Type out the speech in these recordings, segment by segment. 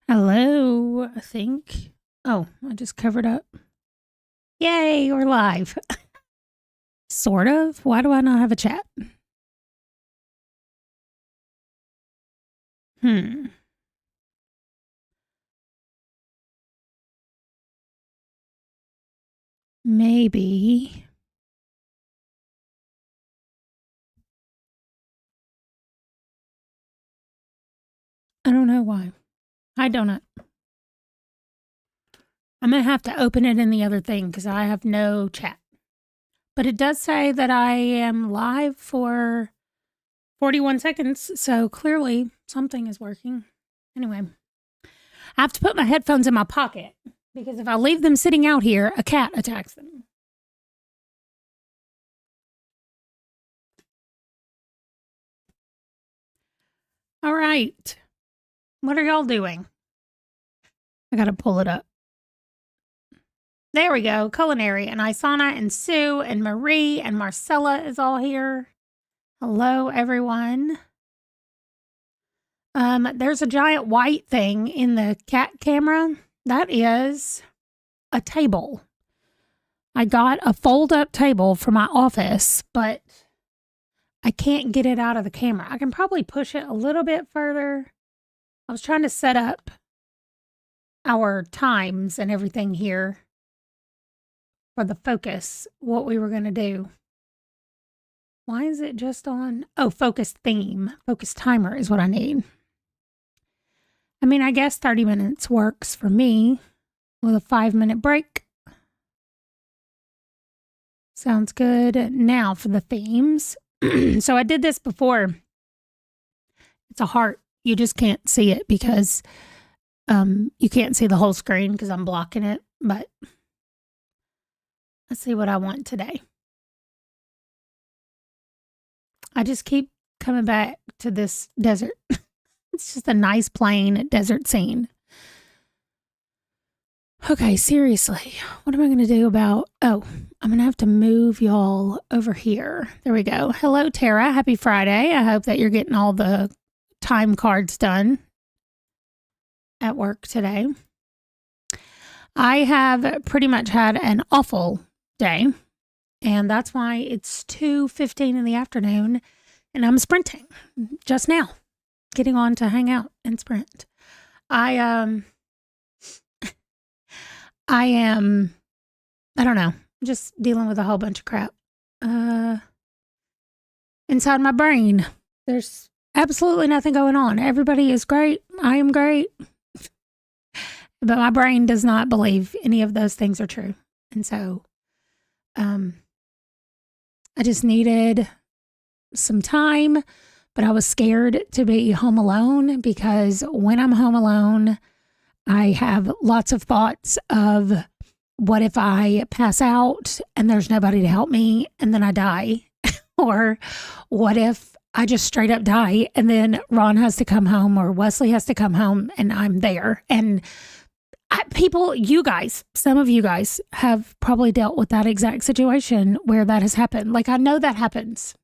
Hello, I think. Oh, I just covered up. Yay, we're live. Sort of. Why do I not have a chat? Hmm. Maybe. I don't know why. Hi, Donut. I'm going to have to open it in the other thing because I have no chat. But it does say that I am live for 41 seconds. So clearly something is working. Anyway, I have to put my headphones in my pocket because if I leave them sitting out here, a cat attacks them. All right. What are y'all doing? I got to pull it up. There we go. Culinary. And Isana and Sue and Marie and Marcella is all here. Hello, everyone. There's a giant white thing in the cat camera. That is a table. I got a fold-up table for my office, but I can't get it out of the camera. I can probably push it a little bit further. I was trying to set up our times and everything here for the focus, what we were going to do. Why is it just on? Oh, focus theme. Focus timer is what I need. I mean, I guess 30 minutes works for me with a 5-minute break. Sounds good. Now for the themes. So I did this before. It's a heart. You just can't see it because you can't see the whole screen because I'm blocking it. But let's see what I want today. I just keep coming back to this desert. It's just a nice plain desert scene. Okay, seriously, what am I going to do about... Oh, I'm going to have to move y'all over here. There we go. Hello, Tara. Happy Friday. I hope that you're getting all the time cards done at work today. I have pretty much had an awful day, and that's why it's 2:15 in the afternoon, and I'm sprinting just now, getting on to hang out and sprint. I don't know, just dealing with a whole bunch of crap inside my brain. There's absolutely nothing going on. Everybody is great. I am great. But my brain does not believe any of those things are true. And so I just needed some time, but I was scared to be home alone because when I'm home alone, I have lots of thoughts of what if I pass out and there's nobody to help me and then I die? Or what if I just straight up die and then Ron has to come home or Wesley has to come home and I'm there? And you guys, some of you guys have probably dealt with that exact situation where that has happened. Like, I know that happens.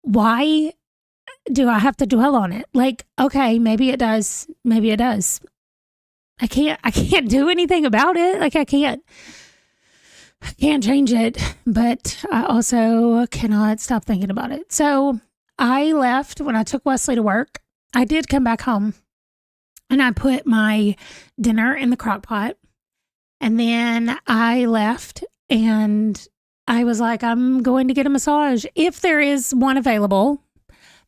Why do I have to dwell on it? Like, okay, maybe it does. Maybe it does. I can't do anything about it. Like, I can't change it, but I also cannot stop thinking about it. So I left when I took Wesley to work. I did come back home and I put my dinner in the crock pot, and then I left and I was like, I'm going to get a massage. If there is one available,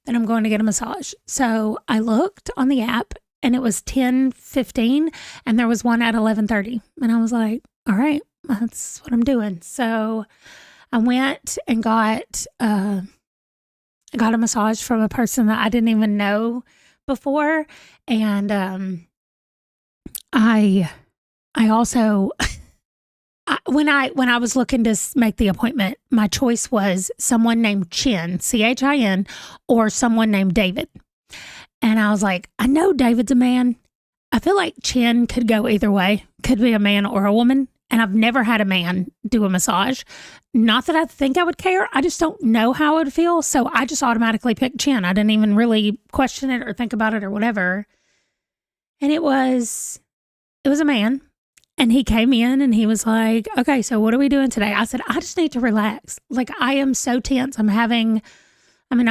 then I'm going to get a massage. So I looked on the app and it was 10:15 and there was one at 11:30. And I was like, all right, that's what I'm doing. So I went and got a massage from a person that I didn't even know before. And I also when I was looking to make the appointment, my choice was someone named Chin, Chin, or someone named David. And I was like, I know David's a man. I feel like Chin could go either way, could be a man or a woman. And I've never had a man do a massage. Not that I think I would care. I just don't know how it would feel. So I just automatically picked Chin. I didn't even really question it or think about it or whatever. And it was a man. And he came in and he was like, okay, so what are we doing today? I said, I just need to relax. Like, I am so tense. I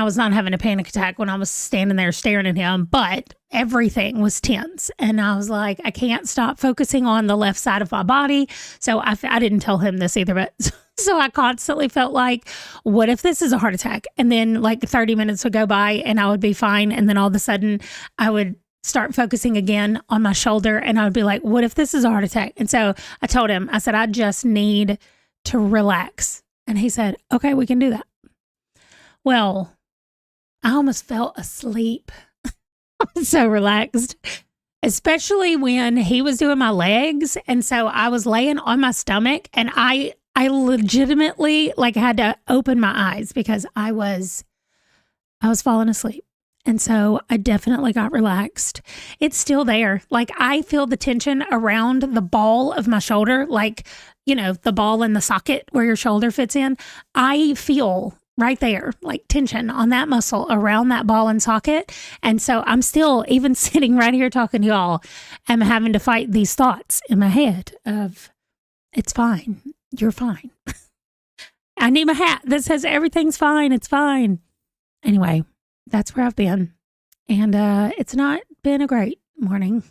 was not having a panic attack when I was standing there staring at him, but everything was tense. And I was like, I can't stop focusing on the left side of my body. So I didn't tell him this either, but so I constantly felt like, what if this is a heart attack? And then like 30 minutes would go by and I would be fine. And then all of a sudden I would start focusing again on my shoulder and I would be like, what if this is a heart attack? And so I told him, I said, I just need to relax. And he said, okay, we can do that. Well, I almost fell asleep. I was so relaxed, especially when he was doing my legs. And so I was laying on my stomach and I legitimately had to open my eyes because I was falling asleep. And so I definitely got relaxed. It's still there. Like, I feel the tension around the ball of my shoulder, the ball in the socket where your shoulder fits in. I feel right there, like tension on that muscle around that ball and socket. And so I'm still, even sitting right here talking to y'all, I'm having to fight these thoughts in my head of, it's fine. You're fine. I need my hat that says everything's fine. It's fine. Anyway, that's where I've been. And it's not been a great morning,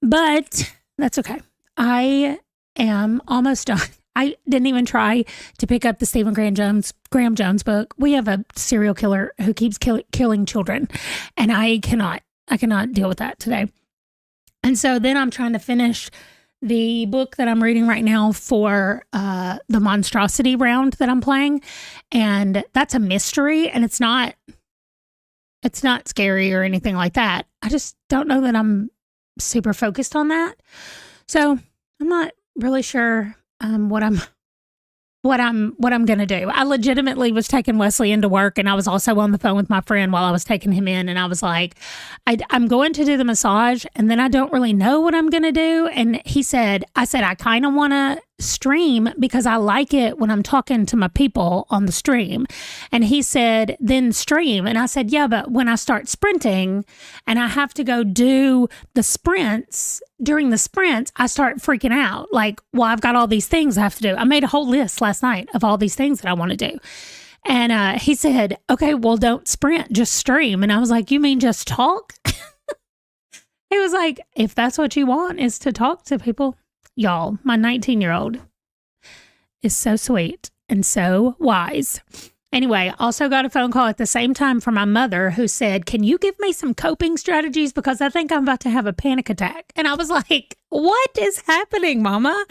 but that's okay. I am almost done. I didn't even try to pick up the Stephen Graham Jones book. We have a serial killer who keeps killing children, and I cannot deal with that today. And so then I'm trying to finish the book that I'm reading right now for the monstrosity round that I'm playing. And that's a mystery, and it's not scary or anything like that. I just don't know that I'm super focused on that. So I'm not really sure what I'm going to do. I legitimately was taking Wesley into work, and I was also on the phone with my friend while I was taking him in. And I was like, I'm going to do the massage, and then I don't really know what I'm going to do. And I said, I kind of want to stream because I like it when I'm talking to my people on the stream. And he said, then stream. And I said, yeah, but when I start sprinting and I have to go do the sprints, during the sprints, I start freaking out. Like, well, I've got all these things I have to do. I made a whole list last night of all these things that I want to do. And he said, okay, well, don't sprint, just stream. And I was like, you mean just talk? He was like, if that's what you want, is to talk to people. Y'all, my 19-year-old is so sweet and so wise. Anyway, also got a phone call at the same time from my mother who said, can you give me some coping strategies? Because I think I'm about to have a panic attack. And I was like, what is happening, Mama?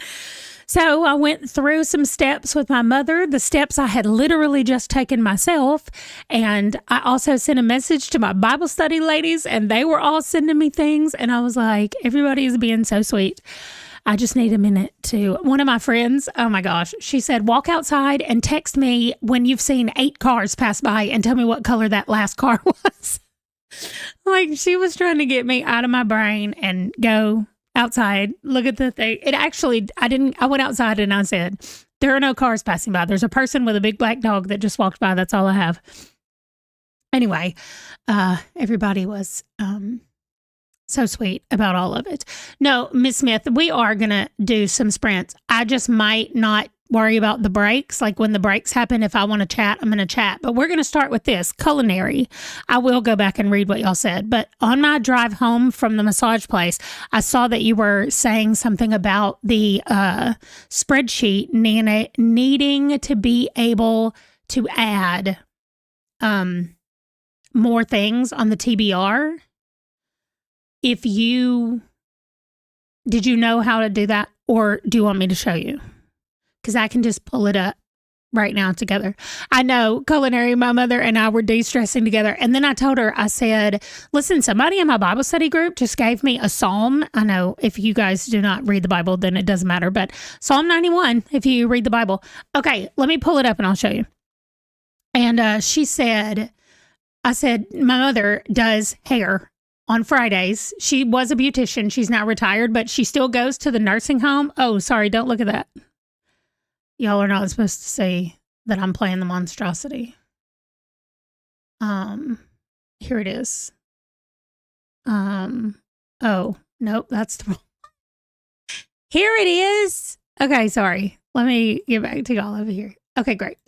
So I went through some steps with my mother, the steps I had literally just taken myself. And I also sent a message to my Bible study ladies, and they were all sending me things. And I was like, everybody is being so sweet. I just need a minute to. One of my friends, oh my gosh, she said, walk outside and text me when you've seen 8 cars pass by and tell me what color that last car was. Like, she was trying to get me out of my brain and go outside, look at the thing. I went outside and I said, there are no cars passing by. There's a person with a big black dog that just walked by. That's all I have. Anyway, everybody was so sweet about all of it. No, Miss Smith, we are going to do some sprints. I just might not worry about the breaks. Like, when the breaks happen, if I want to chat, I'm going to chat. But we're going to start with this, culinary. I will go back and read what y'all said. But on my drive home from the massage place, I saw that you were saying something about the spreadsheet needing to be able to add more things on the TBR. Did you know how to do that, or do you want me to show you? Because I can just pull it up right now together. I know, culinary, my mother and I were de-stressing together. And then I told her, I said, listen, somebody in my Bible study group just gave me a psalm. I know if you guys do not read the Bible, then it doesn't matter. But Psalm 91, if you read the Bible. Okay, let me pull it up and I'll show you. And I said, my mother does hair on Fridays. She was a beautician. She's now retired, but she still goes to the nursing home. Oh, sorry. Don't look at that. Y'all are not supposed to see that I'm playing the monstrosity. Here it is. Oh, nope, that's the wrong. Here it is. Okay, sorry. Let me get back to y'all over here. Okay, great.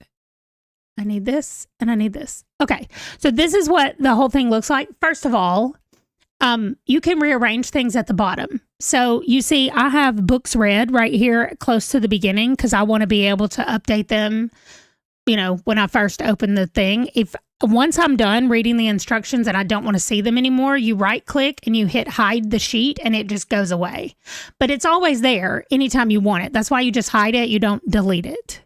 I need this and I need this. Okay, so this is what the whole thing looks like. First of all, you can rearrange things at the bottom. So you see, I have books read right here close to the beginning because I want to be able to update them, when I first open the thing. If once I'm done reading the instructions and I don't want to see them anymore, you right click and you hit hide the sheet and it just goes away. But it's always there anytime you want it. That's why you just hide it. You don't delete it.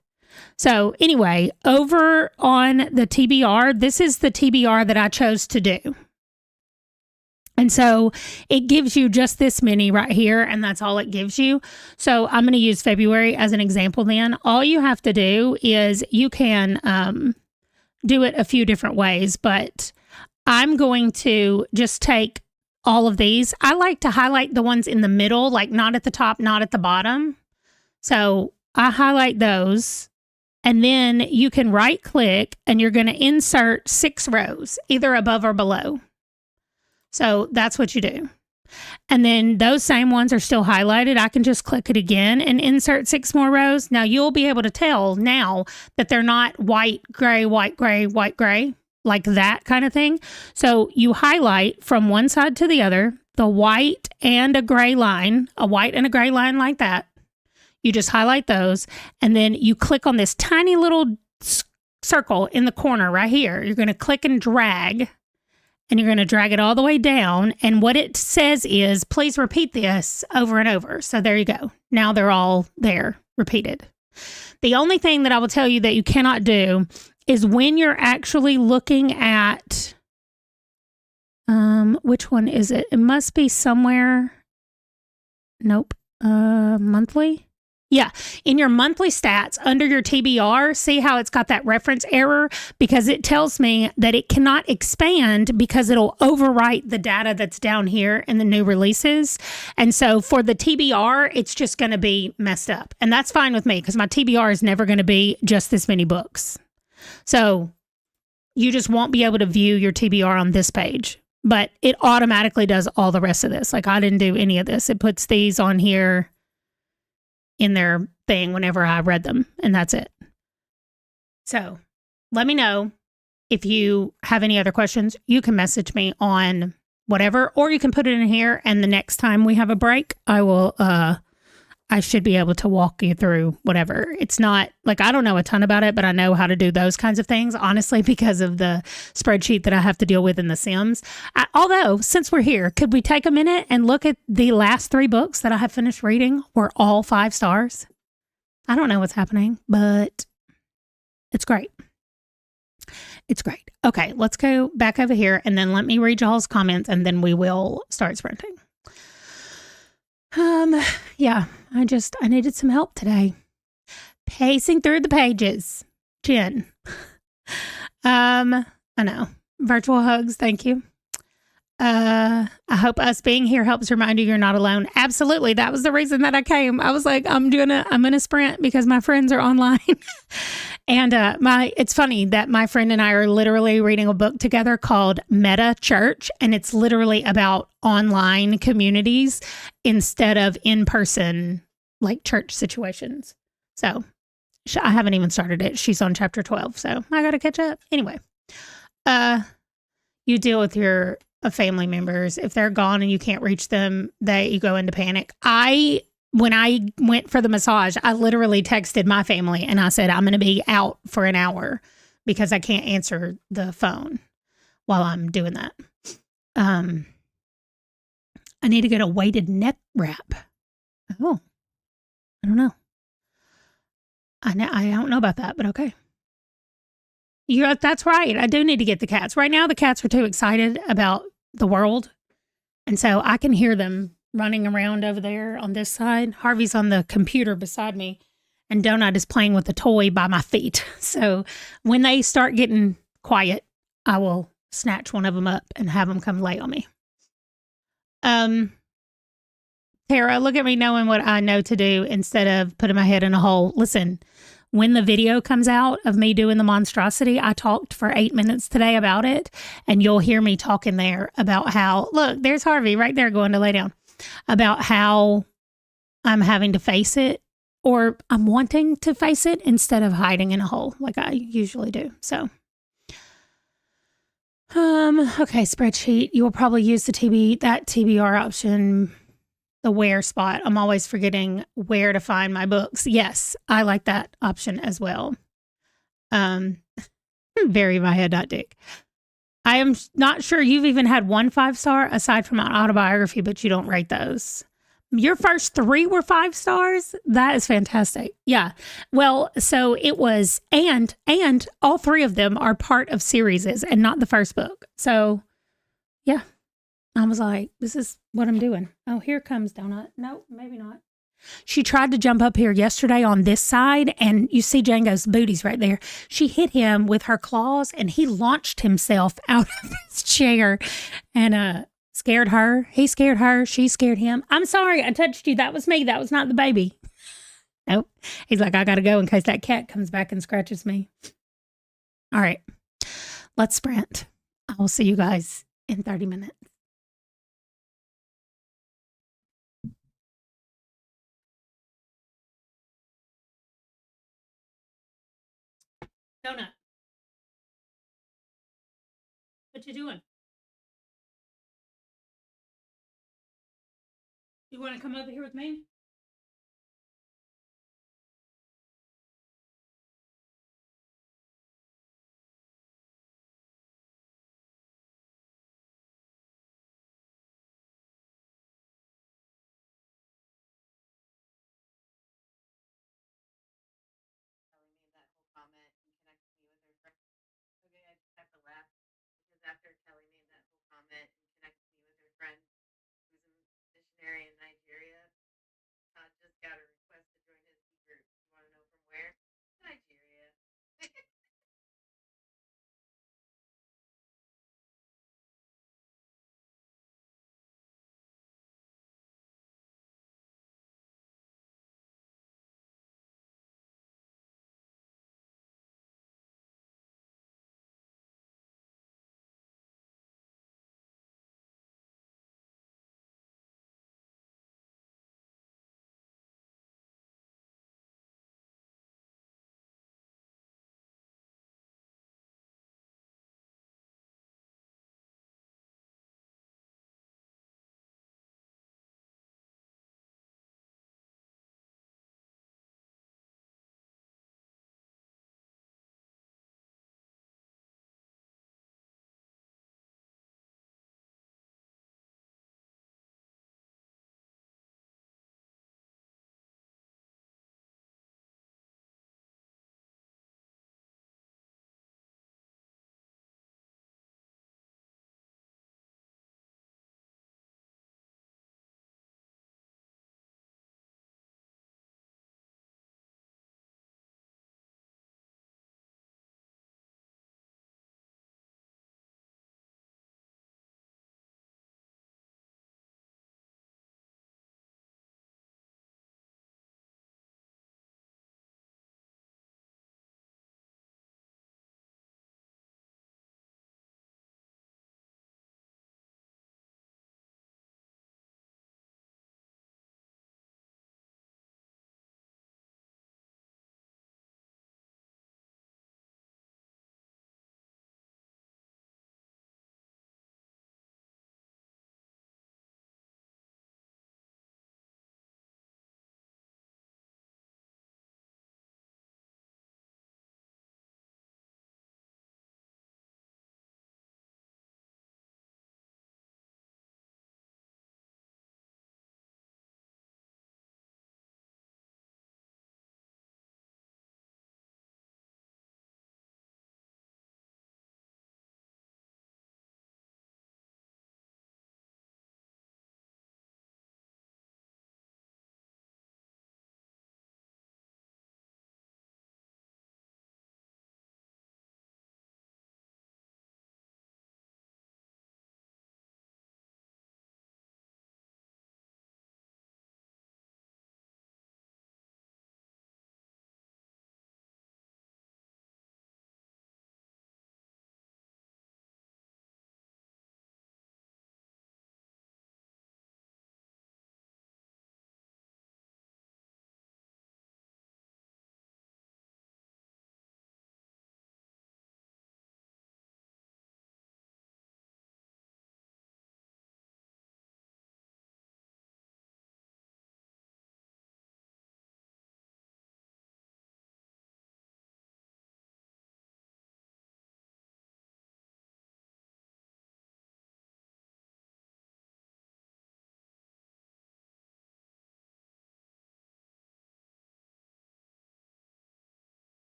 So anyway, over on the TBR, this is the TBR that I chose to do. And so it gives you just this many right here, and that's all it gives you. So I'm going to use February as an example then. All you have to do is you can do it a few different ways, but I'm going to just take all of these. I like to highlight the ones in the middle, like not at the top, not at the bottom. So I highlight those, and then you can right click and you're going to insert 6 rows, either above or below. So that's what you do. And then those same ones are still highlighted. I can just click it again and insert 6 more rows. Now you'll be able to tell now that they're not white, gray, white, gray, white, gray, like that kind of thing. So you highlight from one side to the other, the white and a gray line, a white and a gray line like that. You just highlight those, and then you click on this tiny little circle in the corner right here. You're going to click and drag. And you're going to drag it all the way down. And what it says is, please repeat this over and over. So there you go. Now they're all there, repeated. The only thing that I will tell you that you cannot do is when you're actually looking at, which one is it? It must be somewhere. Nope. Monthly. Yeah, in your monthly stats under your TBR, see how it's got that reference error? Because it tells me that it cannot expand because it'll overwrite the data that's down here in the new releases. And so for the TBR, it's just going to be messed up. And that's fine with me because my TBR is never going to be just this many books. So you just won't be able to view your TBR on this page. But it automatically does all the rest of this. Like I didn't do any of this. It puts these on here in their thing whenever I read them, and that's it. So let me know if you have any other questions. You can message me on whatever, or you can put it in here, and the next time we have a break, I should be able to walk you through whatever. It's not like I don't know a ton about it, but I know how to do those kinds of things, honestly, because of the spreadsheet that I have to deal with in The Sims. Although, since we're here, could we take a minute and look at the last 3 books that I have finished reading were all 5 stars? I don't know what's happening, but it's great. It's great. Okay, let's go back over here, and then let me read y'all's comments, and then we will start sprinting. Yeah, I needed some help today. Pacing through the pages. Jen. I know. Virtual hugs, thank you. I hope us being here helps remind you you're not alone. Absolutely. That was the reason that I came. I was like, I'm gonna sprint because my friends are online. And it's funny that my friend and I are literally reading a book together called Meta Church, and it's literally about online communities instead of in-person like church situations. So I haven't even started it. She's on chapter 12, so I gotta catch up. Anyway, you deal with your family members. If they're gone and you can't reach them, you go into panic. When I went for the massage, I literally texted my family and I said, I'm going to be out for an hour because I can't answer the phone while I'm doing that. I need to get a weighted neck wrap. Oh, I don't know. I don't know about that, but okay. That's right. I do need to get the cats. Right now, the cats are too excited about the world. And so I can hear them running around over there on this side. Harvey's on the computer beside me, and Donut is playing with a toy by my feet. So when they start getting quiet, I will snatch one of them up and have them come lay on me. Tara, look at me knowing what I know to do instead of putting my head in a hole. Listen, when the video comes out of me doing the monstrosity, I talked for 8 minutes today about it, and you'll hear me talking there about how, look, there's Harvey right there going to lay down, about how I'm having to face it, or I'm wanting to face it instead of hiding in a hole like I usually do. So, okay, spreadsheet. You will probably use that TBR option, the where spot. I'm always forgetting where to find my books. Yes, I like that option as well. Very my head.dick. I am not sure you've even had one 5-star aside from an autobiography, but you don't rate those. Your first 3 were 5 stars? That is fantastic. Yeah. Well, so it was, and all 3 of them are part of series and not the first book. So, yeah. I was like, this is what I'm doing. Oh, here comes Donut. No, maybe not. She tried to jump up here yesterday on this side, and you see Django's booties right there. She hit him with her claws, and he launched himself out of his chair and scared her. He scared her. She scared him. I'm sorry. I touched you. That was me. That was not the baby. Nope. He's like, I got to go in case that cat comes back and scratches me. All right. Let's sprint. I will see you guys in 30 minutes. Donut. What you doing? You want to come over here with me? Okay, I just have to laugh because after Kelly made that whole comment and connected me with her friend who's a missionary in Nigeria,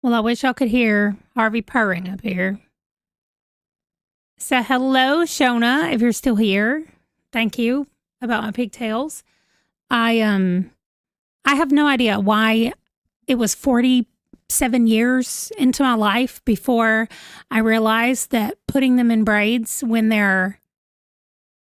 Well, I wish y'all could hear Harvey purring up here. So, hello, Shona, if you're still here. Thank you about my pigtails. I have no idea why it was 47 years into my life before I realized that putting them in braids when they're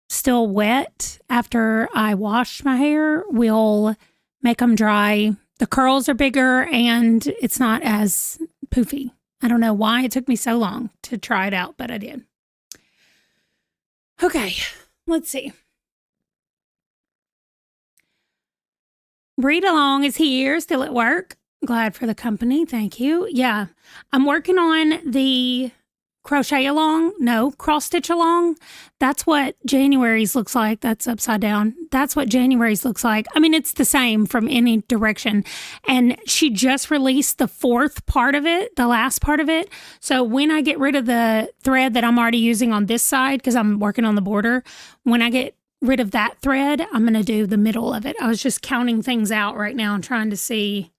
still wet after I wash my hair will make them dry. The curls are bigger and it's not as poofy. I don't know why it took me so long to try it out, but I did. Okay, let's see. Breed Along is here, still at work. Glad for the company. Thank you. Yeah, I'm working on the crochet along. No, cross stitch along. That's what January's looks like. That's upside down. That's what January's looks like. I mean, it's the same from any direction. And she just released the fourth part of it, the last part of it. So when I get rid of the thread that I'm already using on this side, because I'm working on the border, when I get rid of that thread, I'm going to do the middle of it. I was just counting things out right now and trying to see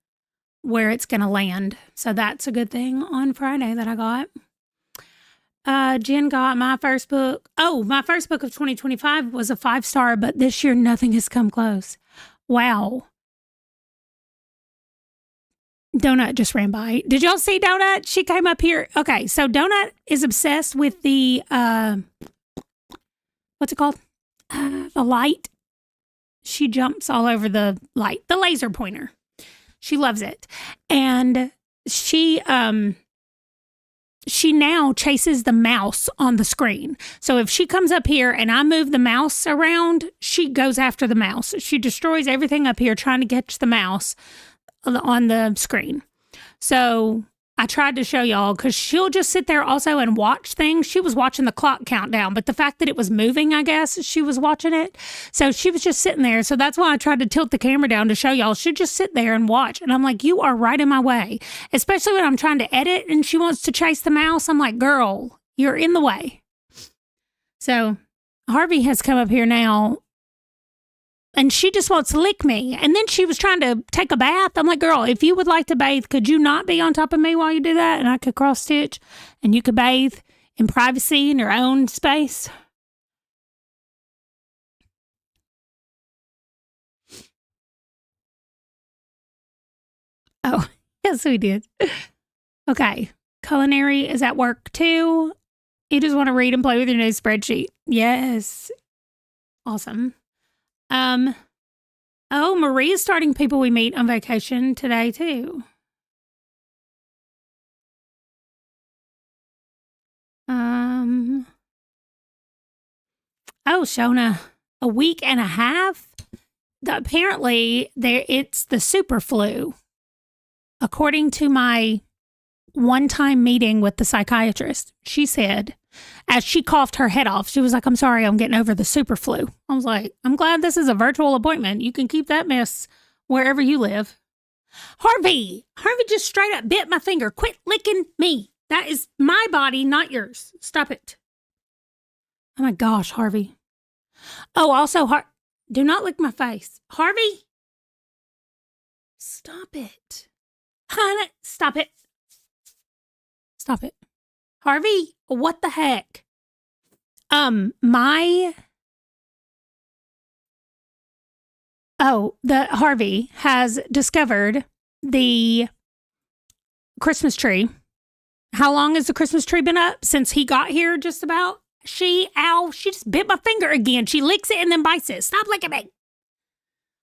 where it's going to land. So that's a good thing on Friday that I got. Jen got my first book. Oh, my first book of 2025 was a 5-star, but this year nothing has come close. Wow. Donut just ran by. Did y'all see Donut? She came up here. Okay, so Donut is obsessed with the, what's it called? The light. She jumps all over the light, the laser pointer. She loves it. And she now chases the mouse on the screen. So if she comes up here and I move the mouse around, she goes after the mouse. She destroys everything up here trying to catch the mouse on the screen. So I tried to show y'all because she'll just sit there also and watch things. She was watching the clock countdown, but the fact that it was moving, I guess, she was watching it. So she was just sitting there. So that's why I tried to tilt the camera down to show y'all. She'd just sit there and watch. And I'm like, you are right in my way, especially when I'm trying to edit and she wants to chase the mouse. I'm like, girl, you're in the way. So Harvey has come up here now and she just wants to lick me. And then she was trying to take a bath. I'm like, girl, if you would like to bathe, could you not be on top of me while you do that? And I could cross stitch and you could bathe in privacy in your own space. Oh, yes, we did. Okay. Culinary is at work too. You just want to read and play with your new spreadsheet. Yes. Awesome. Oh, Maria's starting People We Meet on vacation today too. Oh, Shona, a week and a half? Apparently, it's the super flu. According to my one-time meeting with the psychiatrist, she said, as she coughed her head off, she was like, I'm sorry, I'm getting over the super flu. I was like, I'm glad this is a virtual appointment. You can keep that mess wherever you live. Harvey just straight up bit my finger. Quit licking me. That is my body, not yours. Stop it. Oh my gosh, Harvey. Oh, also, do not lick my face. Harvey, stop it. Honey, stop it. Stop it. Harvey, what the heck? Harvey has discovered the Christmas tree. How long has the Christmas tree been up? Since he got here, just about. She just bit my finger again. She licks it and then bites it. Stop licking me.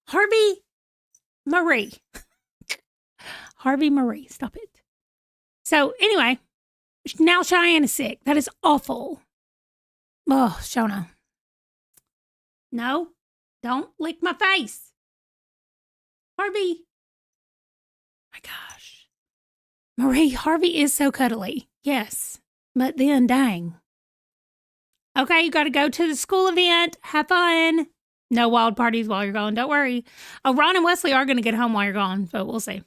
Harvey Marie. Harvey Marie, stop it. So anyway, now Cheyenne is sick. That is awful. Oh, Shona. No, don't lick my face. Harvey. My gosh. Marie, Harvey is so cuddly. Yes. But then, dang. Okay, you got to go to the school event. Have fun. No wild parties while you're gone. Don't worry. Oh, Ron and Wesley are going to get home while you're gone, but we'll see.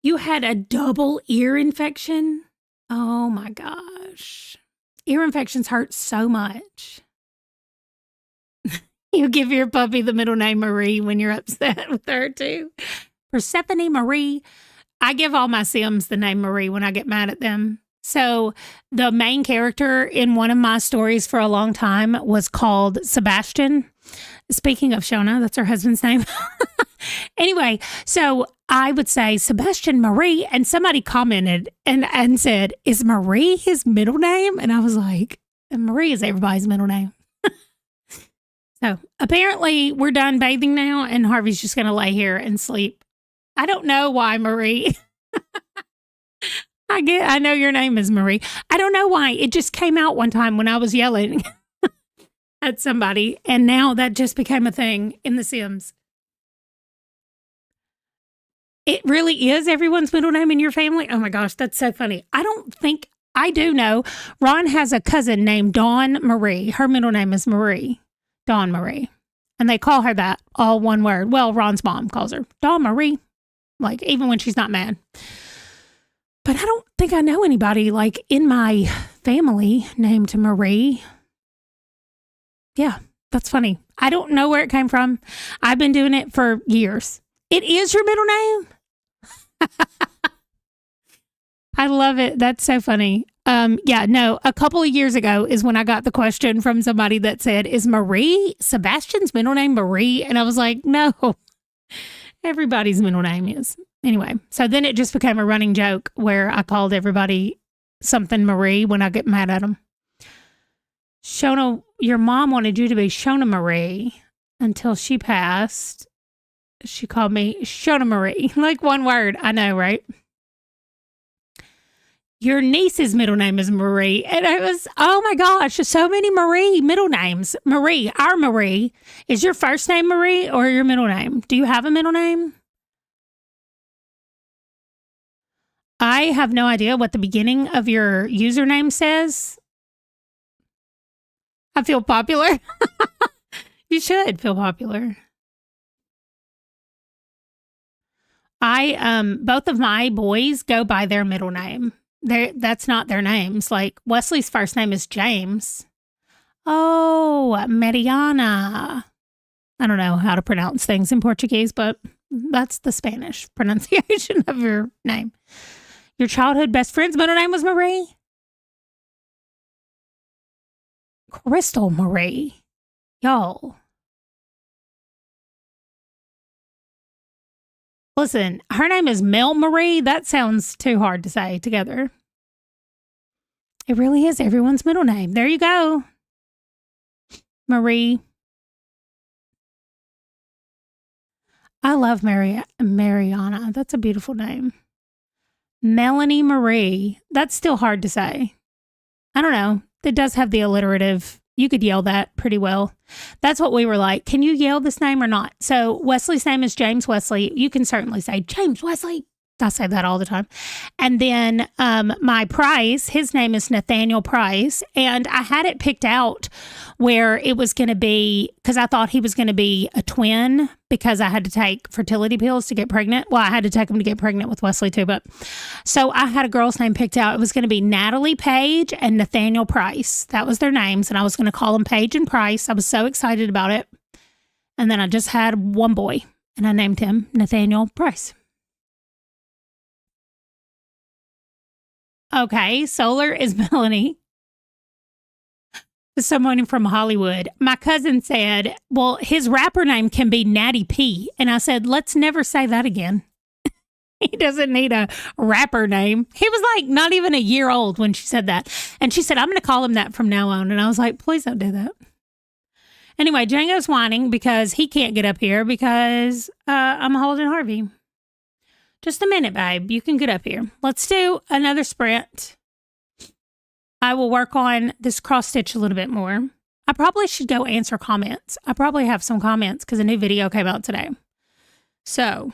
You had a double ear infection? Oh my gosh. Ear infections hurt so much. You give your puppy the middle name Marie when you're upset with her too. Persephone Marie. I give all my Sims the name Marie when I get mad at them. So the main character in one of my stories for a long time was called Sebastian. Speaking of Shona, that's her husband's name. Anyway, so I would say Sebastian Marie, and somebody commented and said, is Marie his middle name? And I was like, Marie is everybody's middle name. So apparently we're done bathing now, and Harvey's just going to lay here and sleep. I don't know why, Marie. I know your name is Marie. I don't know why. It just came out one time when I was yelling at somebody, and now that just became a thing in The Sims. It really is everyone's middle name in your family? Oh my gosh, that's so funny. I do know. Ron has a cousin named Dawn Marie. Her middle name is Marie. Dawn Marie. And they call her that, all one word. Well, Ron's mom calls her Dawn Marie, like even when she's not mad. But I don't think I know anybody like in my family named Marie. Yeah, that's funny. I don't know where it came from. I've been doing it for years. It is your middle name? I love it. That's so funny. Yeah, no, a couple of years ago is when I got the question from somebody that said, is Marie Sebastian's middle name Marie? And I was like, no, everybody's middle name is. Anyway, so then it just became a running joke where I called everybody something Marie when I get mad at them. Shona, your mom wanted you to be Shona Marie until she passed. She called me Shona Marie, like one word. I know, right? Your niece's middle name is Marie. And I was, oh my gosh, so many Marie middle names. Marie, our Marie. Is your first name Marie or your middle name? Do you have a middle name? I have no idea what the beginning of your username says. I feel popular. You should feel popular. Both of my boys go by their middle name. That's not their names. Like Wesley's first name is James. Oh, Mariana. I don't know how to pronounce things in Portuguese, but that's the Spanish pronunciation of your name. Your childhood best friend's middle name was Marie? Crystal Marie. Y'all. Listen, her name is Mel Marie. That sounds too hard to say together. It really is everyone's middle name. There you go. Marie. I love Mariana. That's a beautiful name. Melanie Marie. That's still hard to say. I don't know. It does have the alliterative. You could yell that pretty well. That's what we were like. Can you yell this name or not? So Wesley's name is James Wesley. You can certainly say James Wesley. I say that all the time. And then my Price, his name is Nathaniel Price. And I had it picked out where it was going to be, because I thought he was going to be a twin because I had to take fertility pills to get pregnant. Well, I had to take them to get pregnant with Wesley too. But so I had a girl's name picked out. It was going to be Natalie Page and Nathaniel Price. That was their names. And I was going to call them Page and Price. I was so excited about it. And then I just had one boy and I named him Nathaniel Price. Okay, Solar is Melanie. Someone from Hollywood. My cousin said, well, his rapper name can be Natty P. And I said, let's never say that again. He doesn't need a rapper name. He was like not even a year old when she said that. And she said, I'm going to call him that from now on. And I was like, please don't do that. Anyway, Django's whining because he can't get up here because I'm holding Harvey. Just a minute, babe. You can get up here. Let's do another sprint. I will work on this cross stitch a little bit more. I probably should go answer comments. I probably have some comments because a new video came out today. So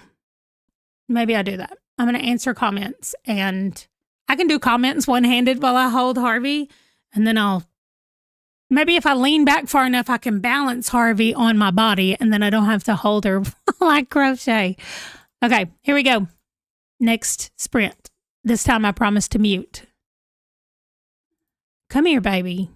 maybe I do that. I'm going to answer comments and I can do comments one-handed while I hold Harvey and then I'll Maybe if I lean back far enough, I can balance Harvey on my body and then I don't have to hold her while I crochet. Okay, here we go. Next sprint. This time I promise to mute. Come here, baby.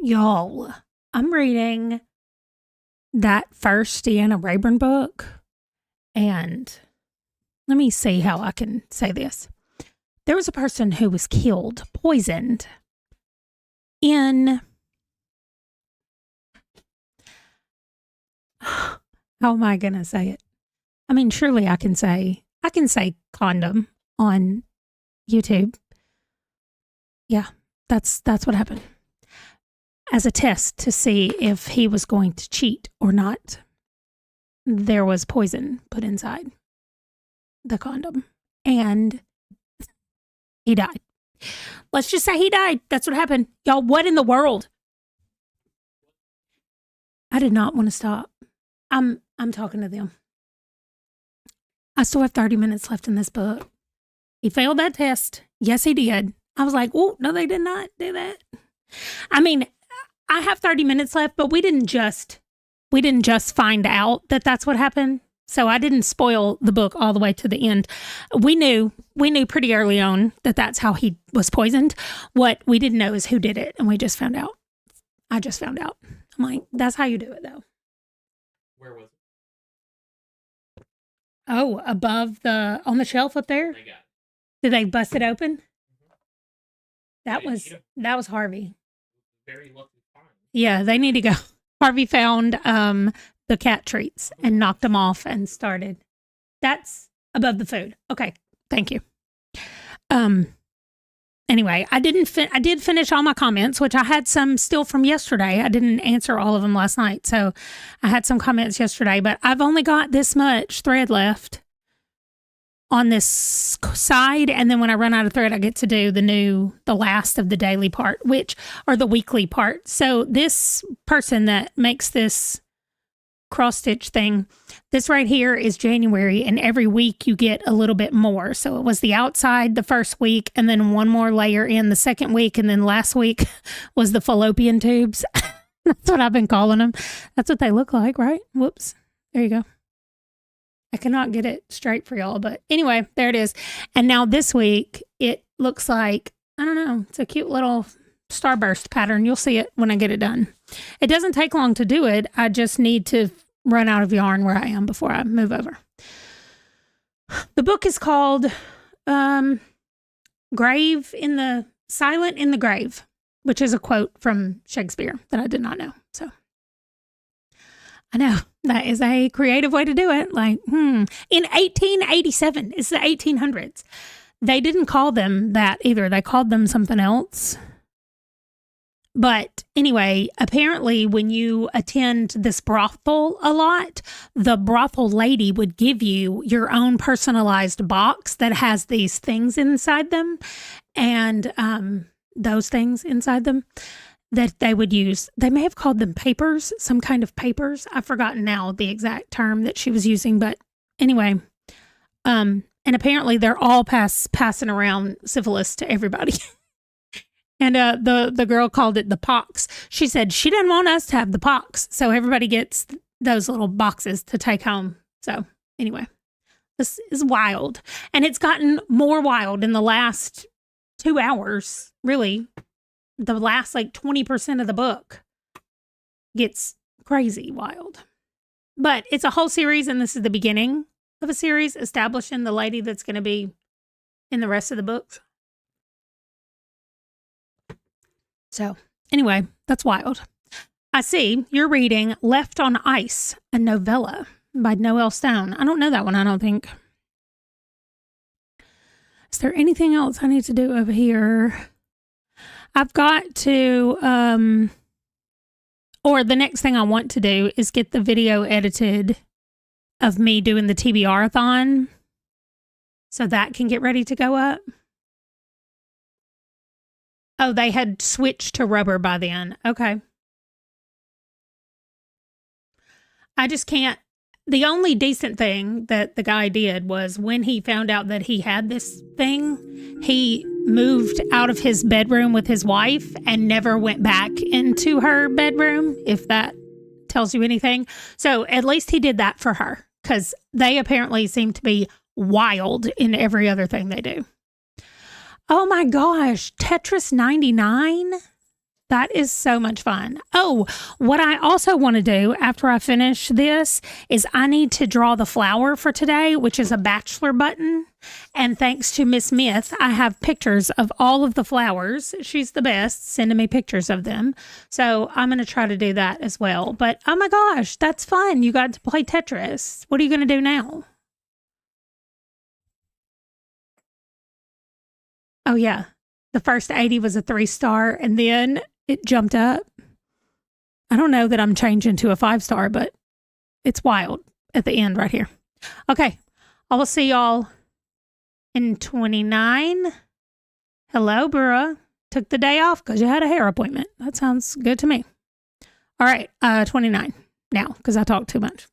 Y'all, I'm reading that first Deanna Rayburn book, and let me see how I can say this. There was a person who was killed, poisoned, in... How am I going to say it? I mean, surely I can say condom on YouTube. Yeah, that's what happened. As a test to see if he was going to cheat or not, there was poison put inside the condom, and he died. Let's just say he died. That's what happened. Y'all, what in the world? I did not want to stop. I'm talking to them. I still have 30 minutes left in this book. He failed that test. Yes, he did. I was like, oh, no, they did not do that. I mean, I have 30 minutes left, but we didn't just find out that that's what happened. So I didn't spoil the book all the way to the end. We knew pretty early on that that's how he was poisoned. What we didn't know is who did it, and we just found out. I just found out. I'm like, that's how you do it, though. Where was it? Oh, on the shelf up there. They got it. Did they bust it open? Mm-hmm. That was Harvey. Very lucky find. Yeah, they need to go. Harvey found the cat treats and knocked them off and started. That's above the food. Okay, thank you. Anyway, I did finish all my comments, which I had some still from yesterday. I didn't answer all of them last night, so I had some comments yesterday, but I've only got this much thread left on this side, and then when I run out of thread, I get to do the last of the daily part, or the weekly part. So this person that makes this cross stitch thing, this right here is January, and every week you get a little bit more. So it was the outside the first week, and then one more layer in the second week, and then last week was the fallopian tubes. That's what I've been calling them. That's what they look like, right? Whoops. There you go. I cannot get it straight for y'all, but anyway, there it is. And now this week, it looks like, I don't know, it's a cute little starburst pattern. You'll see it when I get it done. It doesn't take long to do it. I just need to run out of yarn where I am before I move over. The book is called Silent in the Grave, which is a quote from Shakespeare that I did not know. So I know that is a creative way to do it. Like, in 1887, it's the 1800s. They didn't call them that either. They called them something else. But anyway, apparently when you attend this brothel a lot, the brothel lady would give you your own personalized box that has these things inside them, and those things inside them that they would use. They may have called them papers, some kind of papers. I've forgotten now the exact term that she was using, but anyway, and apparently they're all passing around syphilis to everybody. And the girl called it the pox. She said she didn't want us to have the pox, so everybody gets those little boxes to take home. So anyway, this is wild. And it's gotten more wild in the last 2 hours, really. The last 20% of the book gets crazy wild. But it's a whole series, and this is the beginning of a series establishing the lady that's going to be in the rest of the books. So anyway, that's wild. I see you're reading Left on Ice, a novella by Noelle Stone. I don't know that one, I don't think. Is there anything else I need to do over here? I've got to, or the next thing I want to do is get the video edited of me doing the TBR-a-thon so that can get ready to go up. Oh, they had switched to rubber by then. Okay. I just can't. The only decent thing that the guy did was when he found out that he had this thing, he moved out of his bedroom with his wife and never went back into her bedroom, if that tells you anything. So at least he did that for her, because they apparently seem to be wild in every other thing they do. Oh my gosh, Tetris 99? That is so much fun. Oh, what I also want to do after I finish this is I need to draw the flower for today, which is a bachelor button. And thanks to Miss Smith, I have pictures of all of the flowers. She's the best, sending me pictures of them. So I'm going to try to do that as well. But oh my gosh, that's fun. You got to play Tetris. What are you going to do now? Oh, yeah. The first 80 was a 3-star, and then it jumped up. I don't know that I'm changing to a 5-star, but it's wild at the end right here. Okay. I will see y'all in 29. Hello, Burra. Took the day off because you had a hair appointment. That sounds good to me. All right. 29 now because I talked too much.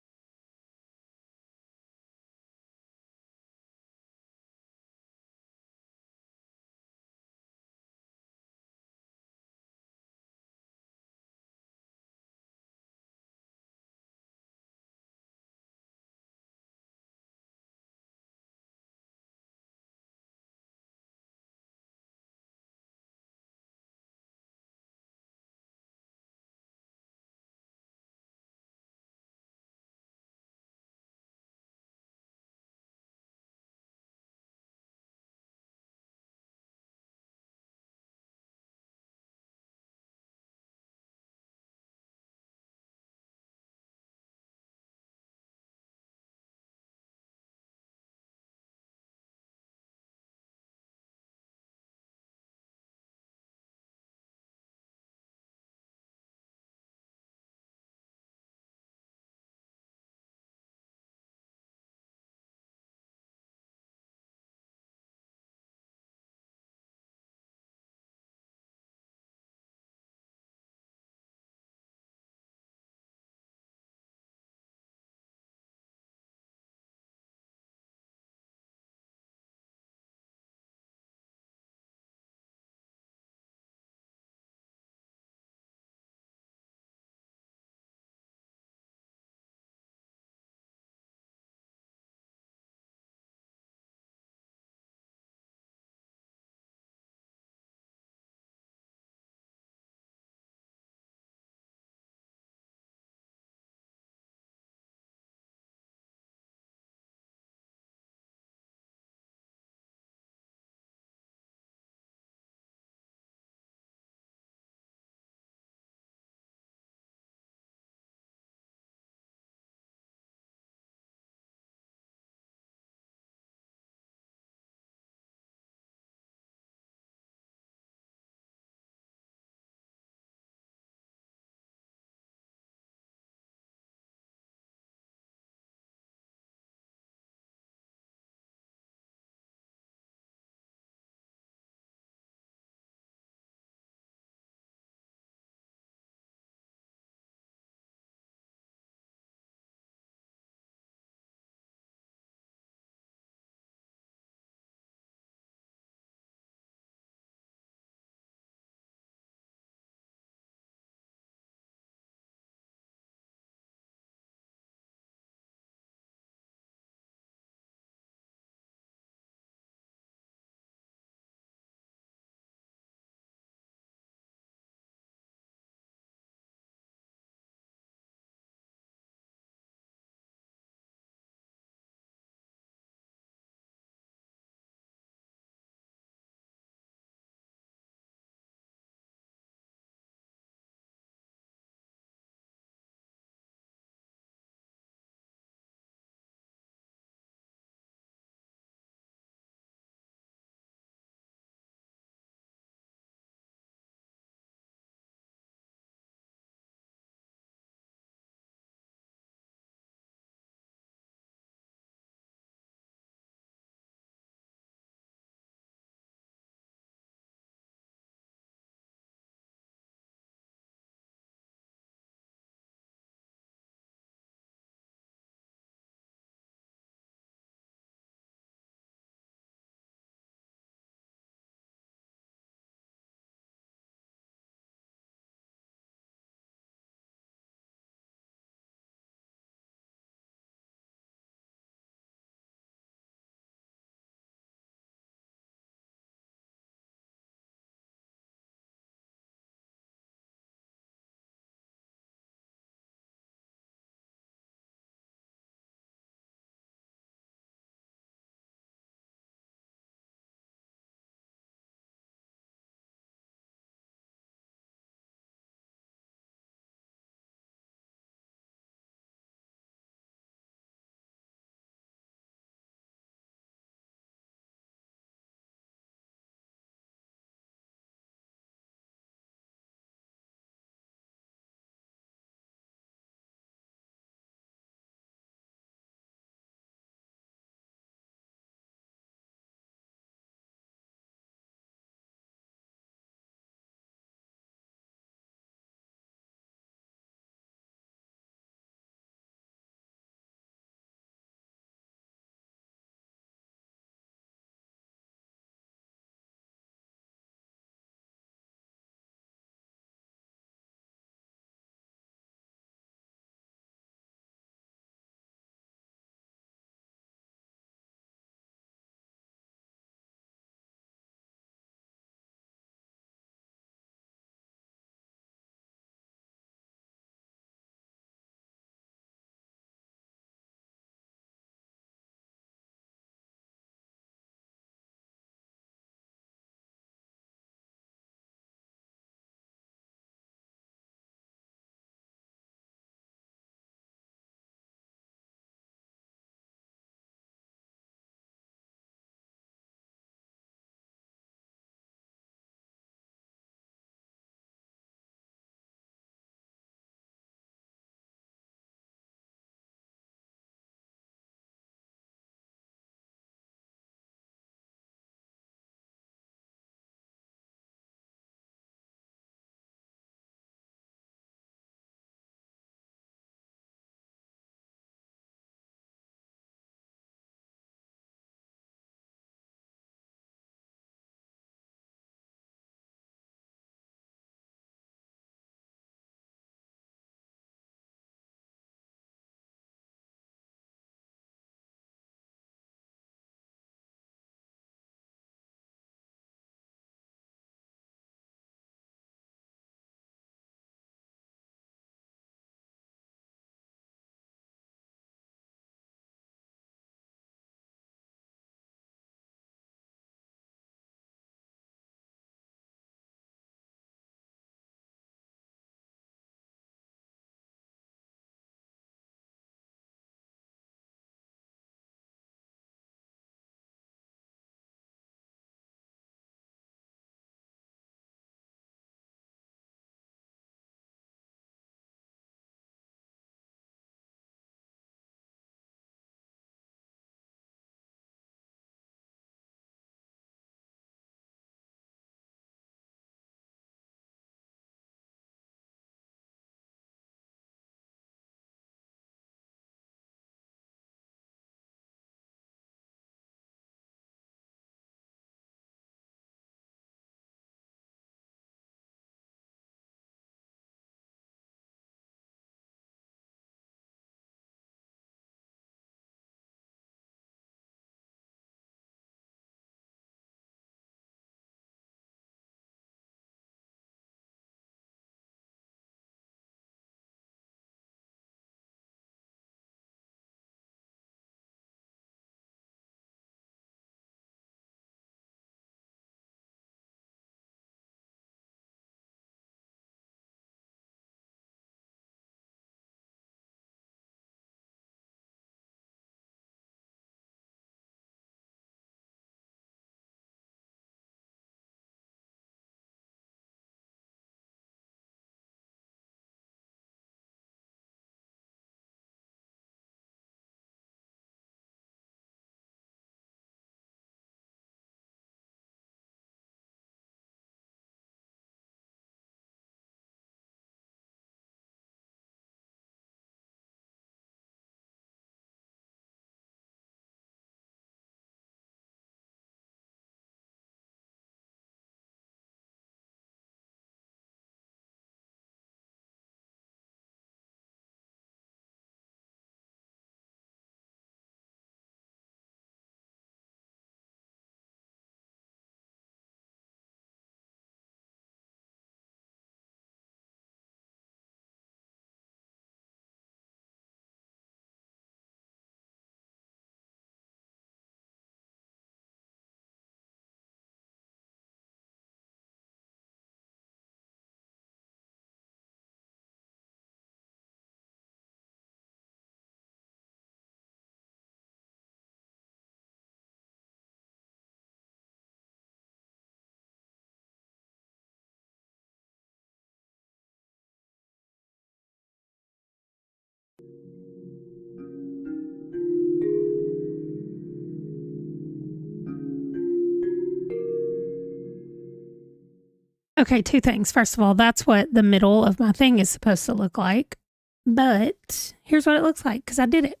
Okay, two things. First of all, that's what the middle of my thing is supposed to look like. But here's what it looks like because I did it.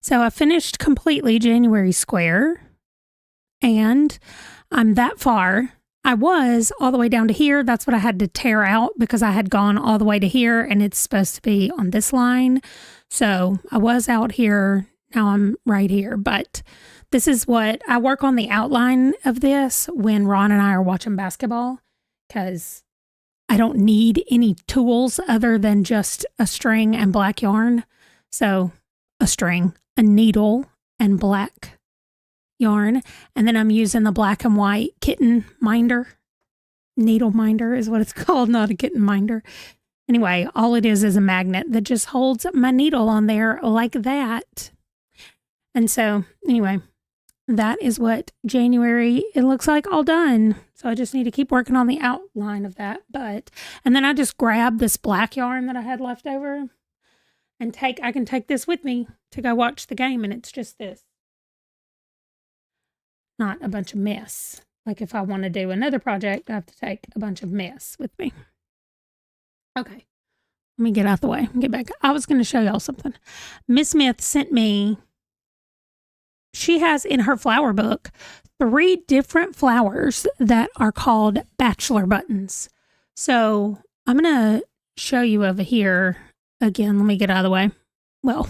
So I finished completely January square, and I'm that far. I was all the way down to here. That's what I had to tear out because I had gone all the way to here, and it's supposed to be on this line. So I was out here. Now I'm right here. But this is what I work on, the outline of this when Ron and I are watching basketball, because I don't need any tools other than just a string and black yarn. So a string, a needle, and black yarn. And then I'm using the black and white kitten minder. Needle minder is what it's called, not a kitten minder. Anyway, all it is a magnet that just holds my needle on there like that. And so anyway, that is what January, it looks like all done. So I just need to keep working on the outline of that. And then I just grabbed this black yarn that I had left over and I can take this with me to go watch the game. And it's just this. Not a bunch of mess. Like if I want to do another project, I have to take a bunch of mess with me. Okay. Let me get out the way and get back. I was going to show y'all something. Miss Smith sent me, she has in her flower book 3 different flowers that are called bachelor buttons. So I'm going to show you over here again. Let me get out of the way. Well,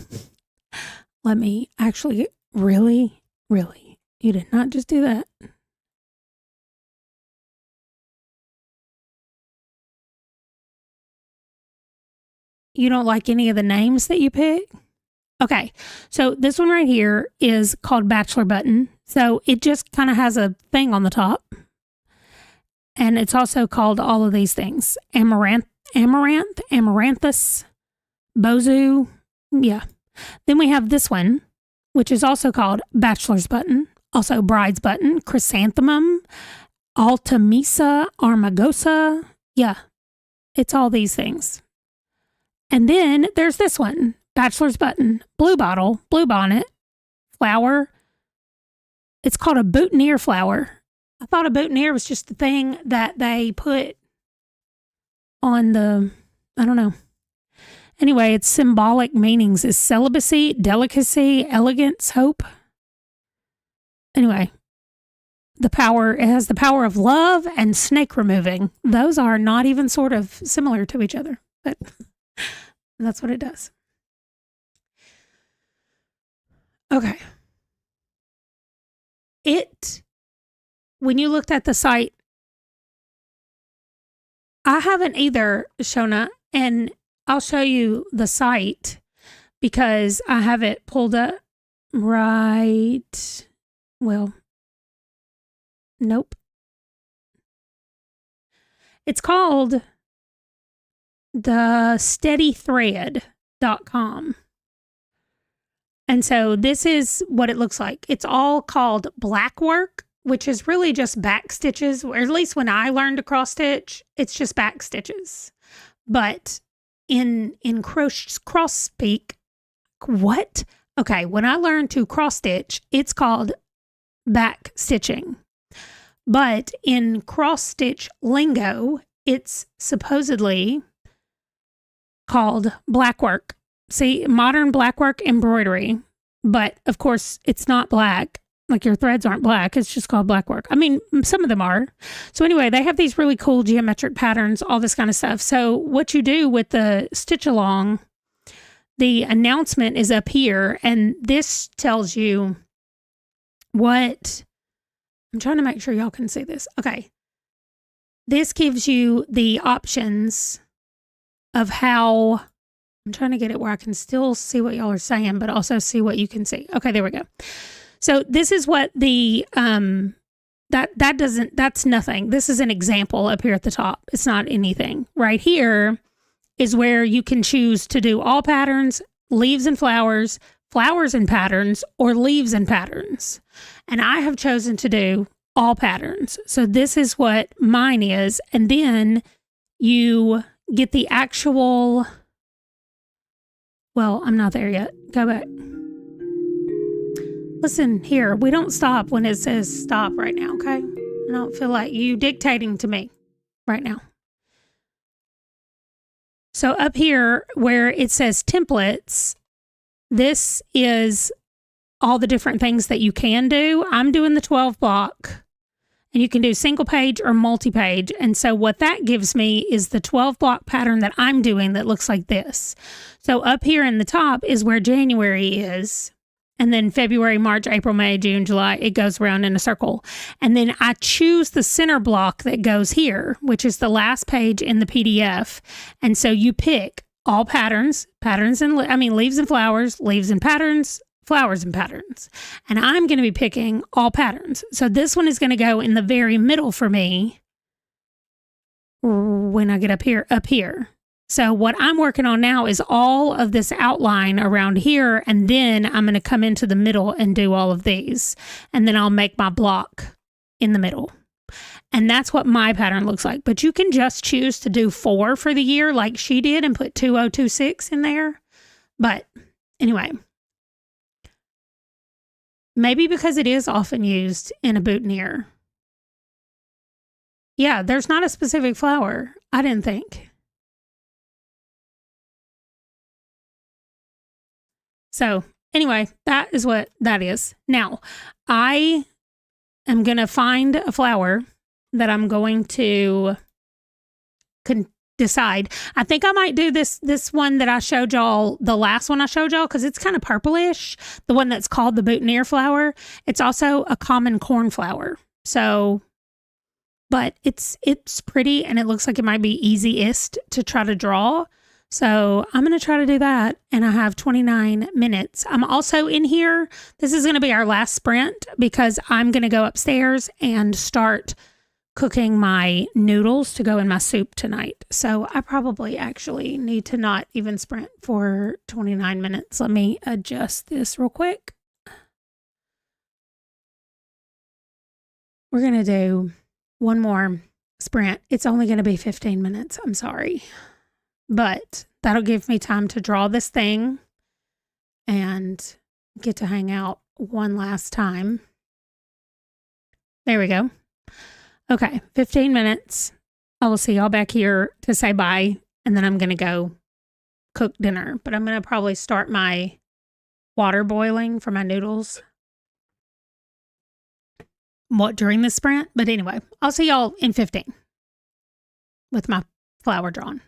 let me actually really, you did not just do that. You don't like any of the names that you pick? Okay, so this one right here is called Bachelor Button. So it just kind of has a thing on the top. And it's also called all of these things. Amaranthus, Bozu. Yeah. Then we have this one, which is also called Bachelor's Button. Also Bride's Button, Chrysanthemum, Altamisa, Armagosa. Yeah, it's all these things. And then there's this one, Bachelor's Button, blue bottle, blue bonnet, flower. It's called a boutonniere flower. I thought a boutonniere was just the thing that they put on the, I don't know. Anyway, its symbolic meanings is celibacy, delicacy, elegance, hope. Anyway, it has the power of love and snake removing. Those are not even sort of similar to each other, but that's what it does. Okay. When you looked at the site, I haven't either, Shona, and I'll show you the site because I have it pulled up right. Well, nope. It's called thesteadythread.com. And so this is what it looks like. It's all called black work, which is really just back stitches, or at least when I learned to cross stitch, it's just back stitches. But in cross speak, what? Okay, when I learned to cross stitch, it's called back stitching. But in cross stitch lingo, it's supposedly called black work. See, modern black work embroidery. But of course, it's not black. Like your threads aren't black. It's just called black work. I mean, some of them are. So anyway, they have these really cool geometric patterns, all this kind of stuff. So what you do with the stitch along, the announcement is up here. And this tells you what, I'm trying to make sure y'all can see this. Okay. This gives you the options of how, I'm trying to get it where I can still see what y'all are saying, but also see what you can see. Okay, there we go. So this is what the, that's nothing. This is an example up here at the top. It's not anything. Right here is where you can choose to do all patterns, leaves and flowers, flowers and patterns, or leaves and patterns. And I have chosen to do all patterns. So this is what mine is. And then you get the actual, well, I'm not there yet. Go back. Listen here, we don't stop when it says stop right now, okay? I don't feel like you dictating to me right now. So up here where it says templates, this is all the different things that you can do. I'm doing the 12 block, and you can do single page or multi-page. And so what that gives me is the 12 block pattern that I'm doing that looks like this. So up here in the top is where January is. And then February, March, April, May, June, July, it goes around in a circle. And then I choose the center block that goes here, which is the last page in the PDF. And so you pick all patterns, leaves and flowers, leaves and patterns, flowers and patterns. And I'm going to be picking all patterns. So this one is going to go in the very middle for me when I get up here. So what I'm working on now is all of this outline around here, and then I'm going to come into the middle and do all of these, and then I'll make my block in the middle. And that's what my pattern looks like. But you can just choose to do 4 for the year like she did and put 2026 in there. But anyway, maybe because it is often used in a boutonniere. Yeah, there's not a specific flower, I didn't think. So anyway, that is what that is. Now, I am going to find a flower that I'm going to decide. I think I might do this one that I showed y'all, the last one I showed y'all, because it's kind of purplish, the one that's called the boutonniere flower. It's also a common cornflower. So, but it's pretty, and it looks like it might be easiest to try to draw. So I'm going to try to do that, and I have 29 minutes. I'm also in here. This is going to be our last sprint because I'm going to go upstairs and start cooking my noodles to go in my soup tonight. So I probably actually need to not even sprint for 29 minutes. Let me adjust this real quick. We're going to do one more sprint. It's only going to be 15 minutes. I'm sorry. But that'll give me time to draw this thing and get to hang out one last time. There we go. Okay, 15 minutes. I will see y'all back here to say bye, and then I'm going to go cook dinner. But I'm going to probably start my water boiling for my noodles during the sprint. But anyway, I'll see y'all in 15 with my flower drawn.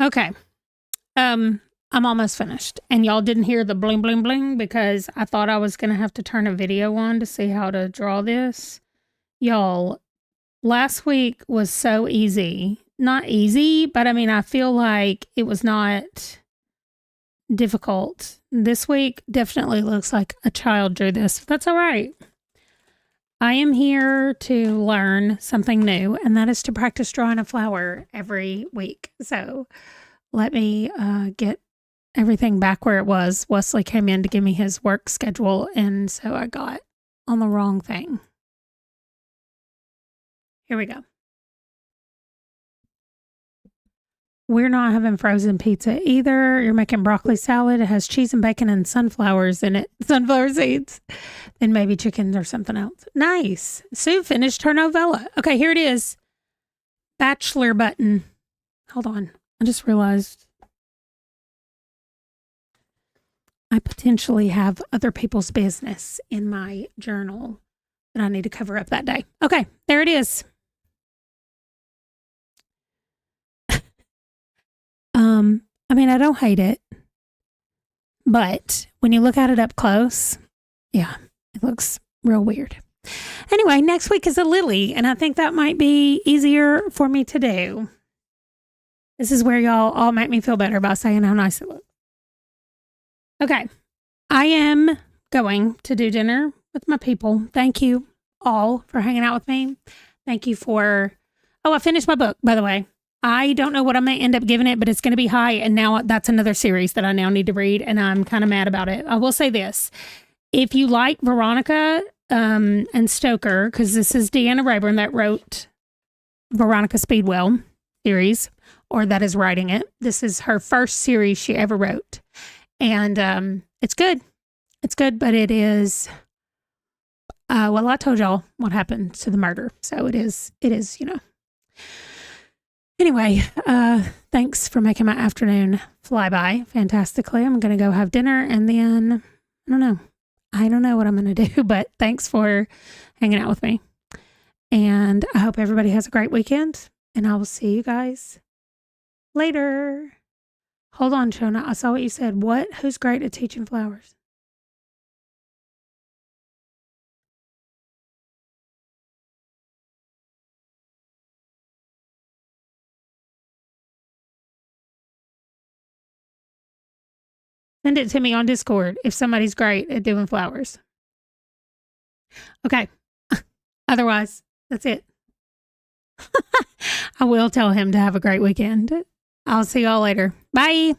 Okay. I'm almost finished. And y'all didn't hear the bling, bling, bling because I thought I was going to have to turn a video on to see how to draw this. Y'all, last week was so easy. Not easy, but I mean, I feel like it was not difficult. This week definitely looks like a child drew this. That's all right. I am here to learn something new, and that is to practice drawing a flower every week. So let me get everything back where it was. Wesley came in to give me his work schedule, and so I got on the wrong thing. Here we go. We're not having frozen pizza either. You're making broccoli salad. It has cheese and bacon and sunflowers in it. Sunflower seeds. Then maybe chicken or something else. Nice. Sue finished her novella. Okay, here it is. Bachelor button. Hold on. I just realized I potentially have other people's business in my journal that I need to cover up that day. Okay, there it is. I mean, I don't hate it, but when you look at it up close, yeah, it looks real weird. Anyway, next week is a lily, and I think that might be easier for me to do. This is where y'all all make me feel better about saying how nice it looks. Okay, I am going to do dinner with my people. Thank you all for hanging out with me. Thank you for, I finished my book, by the way. I don't know what I'm going to end up giving it, but it's going to be high. And now that's another series that I now need to read. And I'm kind of mad about it. I will say this. If you like Veronica and Stoker, because this is Deanna Rayburn that wrote Veronica Speedwell series, or that is writing it. This is her first series she ever wrote. And it's good. It's good, but it is, well, I told y'all what happened to the murder. So it is, you know. Anyway, thanks for making my afternoon fly by fantastically. I'm going to go have dinner and then, I don't know what I'm going to do, but thanks for hanging out with me. And I hope everybody has a great weekend, and I will see you guys later. Hold on, Shona. I saw what you said. What? Who's great at teaching flowers? Send it to me on Discord if somebody's great at doing flowers. Okay. Otherwise, that's it. I will tell him to have a great weekend. I'll see y'all later. Bye.